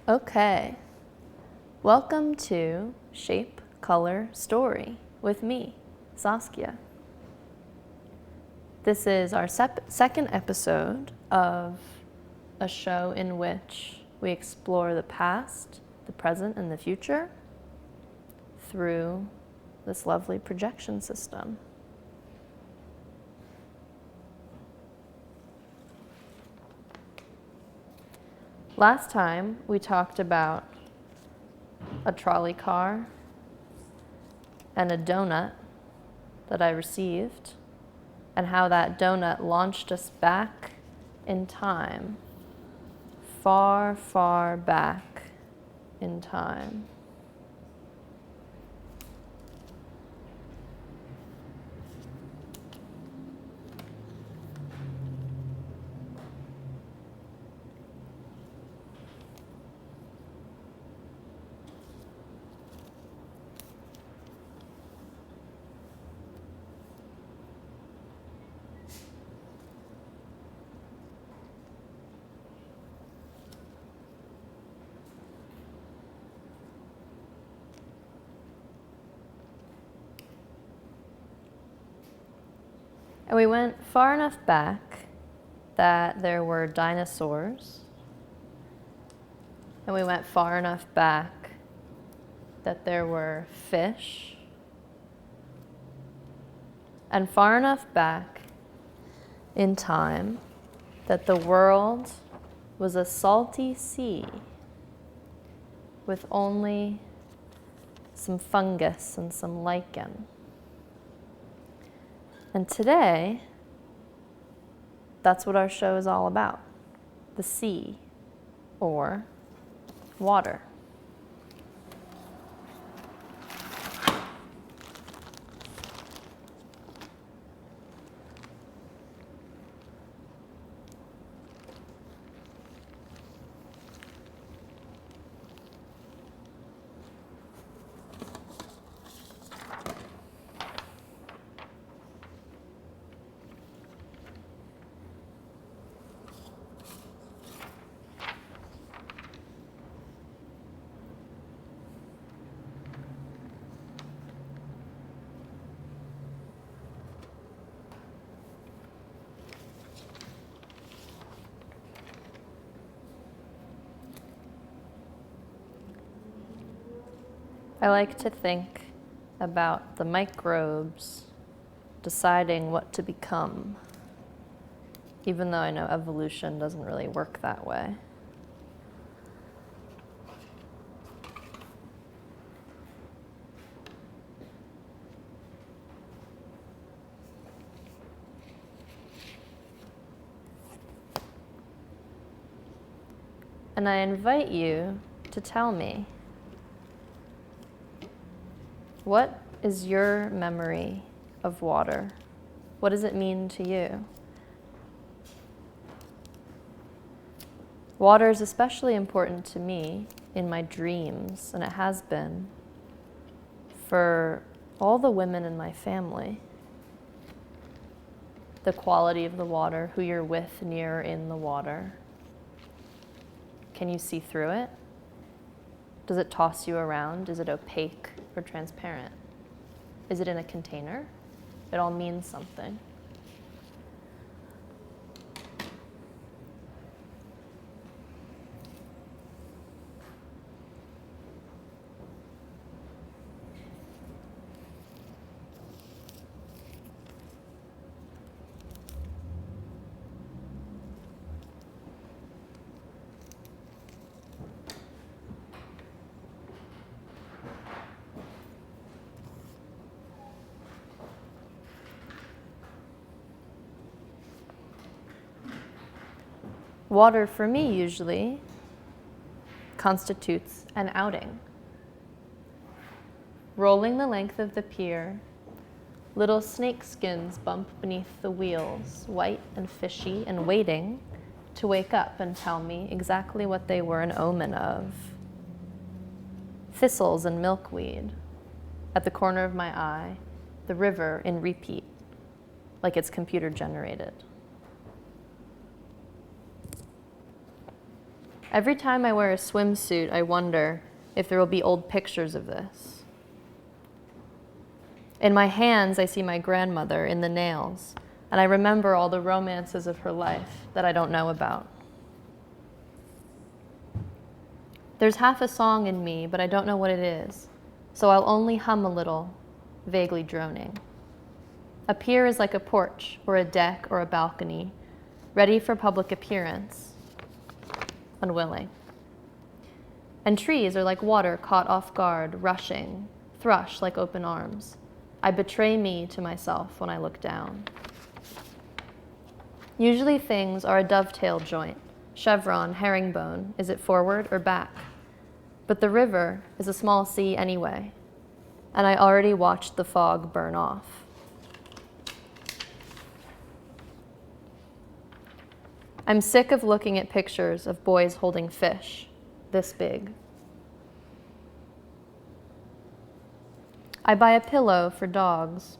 Okay, welcome to Shape, Color, Story with me, Saskia. This is our second episode of a show in which we explore the past, the present, and the future through this lovely projection system. Last time we talked about a trolley car and a donut that I received, and how that donut launched us back in time, far, far back in time. And we went far enough back that there were dinosaurs. And we went far enough back that there were fish. And far enough back in time that the world was a salty sea with only some fungus and some lichen. And today, that's what our show is all about, the sea, or water. I like to think about the microbes deciding what to become, even though I know evolution doesn't really work that way. And I invite you to tell me, what is your memory of water? What does it mean to you? Water is especially important to me in my dreams, and it has been for all the women in my family. The quality of the water, who you're with near or in the water. Can you see through it? Does it toss you around? Is it opaque or transparent? Is it in a container? It all means something. Water for me usually constitutes an outing. Rolling the length of the pier, little snake skins bump beneath the wheels, white and fishy and waiting to wake up and tell me exactly what they were an omen of. Thistles and milkweed. At the corner of my eye, the river in repeat, like it's computer generated. Every time I wear a swimsuit, I wonder if there will be old pictures of this. In my hands, I see my grandmother in the nails, and I remember all the romances of her life that I don't know about. There's half a song in me, but I don't know what it is, so I'll only hum a little, vaguely droning. A pier is like a porch, or a deck, or a balcony, ready for public appearance, unwilling. And trees are like water caught off guard, rushing, thrush like open arms. I betray me to myself when I look down. Usually things are a dovetail joint, chevron, herringbone. Is it forward or back? But the river is a small sea anyway, and I already watched the fog burn off. I'm sick of looking at pictures of boys holding fish, this big. I buy a pillow for dogs.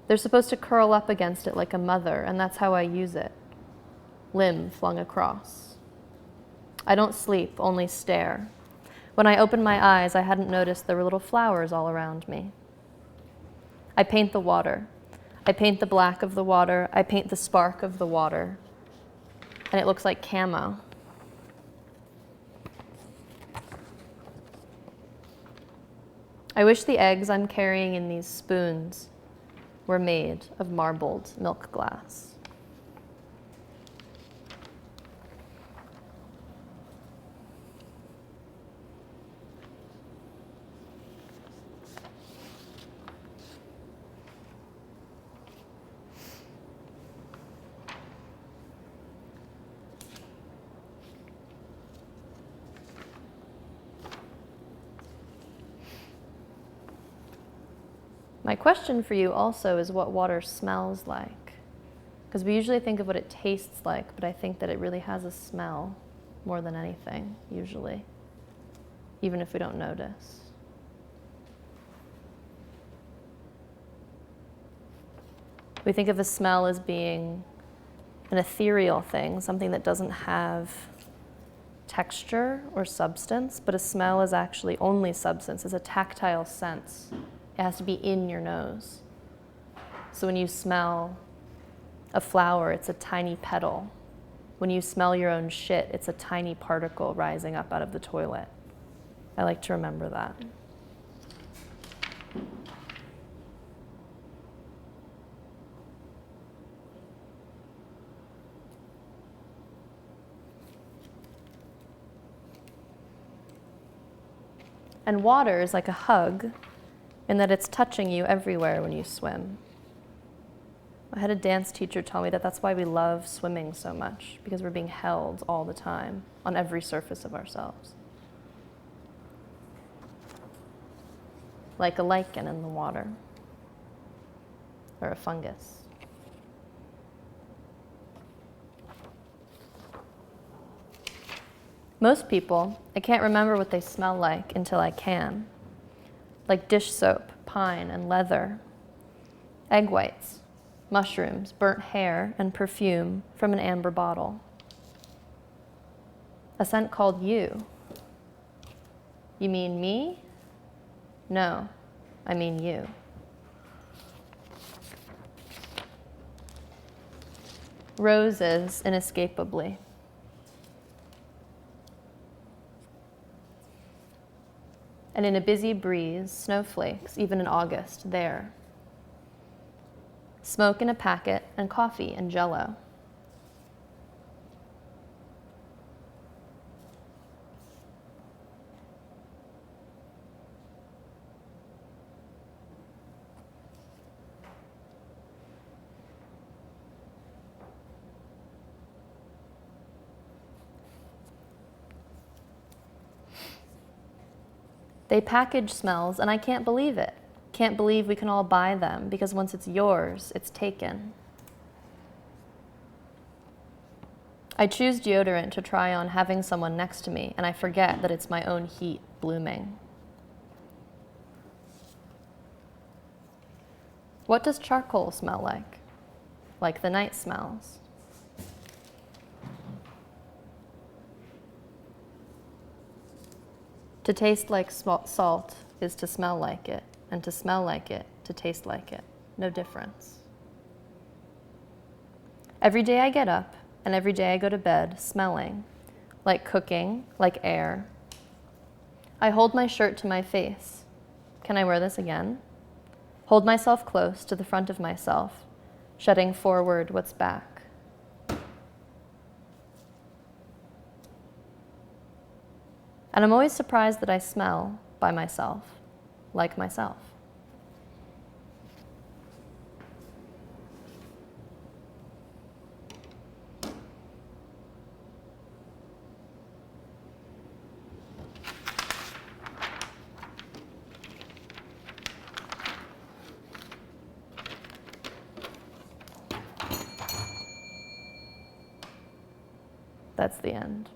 They're supposed to curl up against it like a mother, and that's how I use it. Limb flung across. I don't sleep, only stare. When I opened my eyes, I hadn't noticed there were little flowers all around me. I paint the water. I paint the black of the water. I paint the spark of the water. And it looks like camo. I wish the eggs I'm carrying in these spoons were made of marbled milk glass. My question for you also is what water smells like. Because we usually think of what it tastes like, but I think that it really has a smell more than anything, usually, even if we don't notice. We think of a smell as being an ethereal thing, something that doesn't have texture or substance, but a smell is actually only substance, it's a tactile sense. It has to be in your nose. So when you smell a flower, it's a tiny petal. When you smell your own shit, it's a tiny particle rising up out of the toilet. I like to remember that. And water is like a hug in that it's touching you everywhere when you swim. I had a dance teacher tell me that that's why we love swimming so much, because we're being held all the time on every surface of ourselves. Like a lichen in the water, or a fungus. Most people, I can't remember what they smell like until I can. Like dish soap, pine, and leather. Egg whites, mushrooms, burnt hair, and perfume from an amber bottle. A scent called you. You mean me? No, I mean you. Roses inescapably. And in a busy breeze, snowflakes, even in August, there. Smoke in a packet, and coffee and Jell-O. They package smells, and I can't believe it. Can't believe we can all buy them, because once it's yours, it's taken. I choose deodorant to try on having someone next to me, and I forget that it's my own heat blooming. What does charcoal smell like? Like the night smells. To taste like salt is to smell like it, and to smell like it, to taste like it. No difference. Every day I get up, and every day I go to bed smelling, like cooking, like air. I hold my shirt to my face. Can I wear this again? Hold myself close to the front of myself, shedding forward what's back. And I'm always surprised that I smell by myself, like myself. That's the end.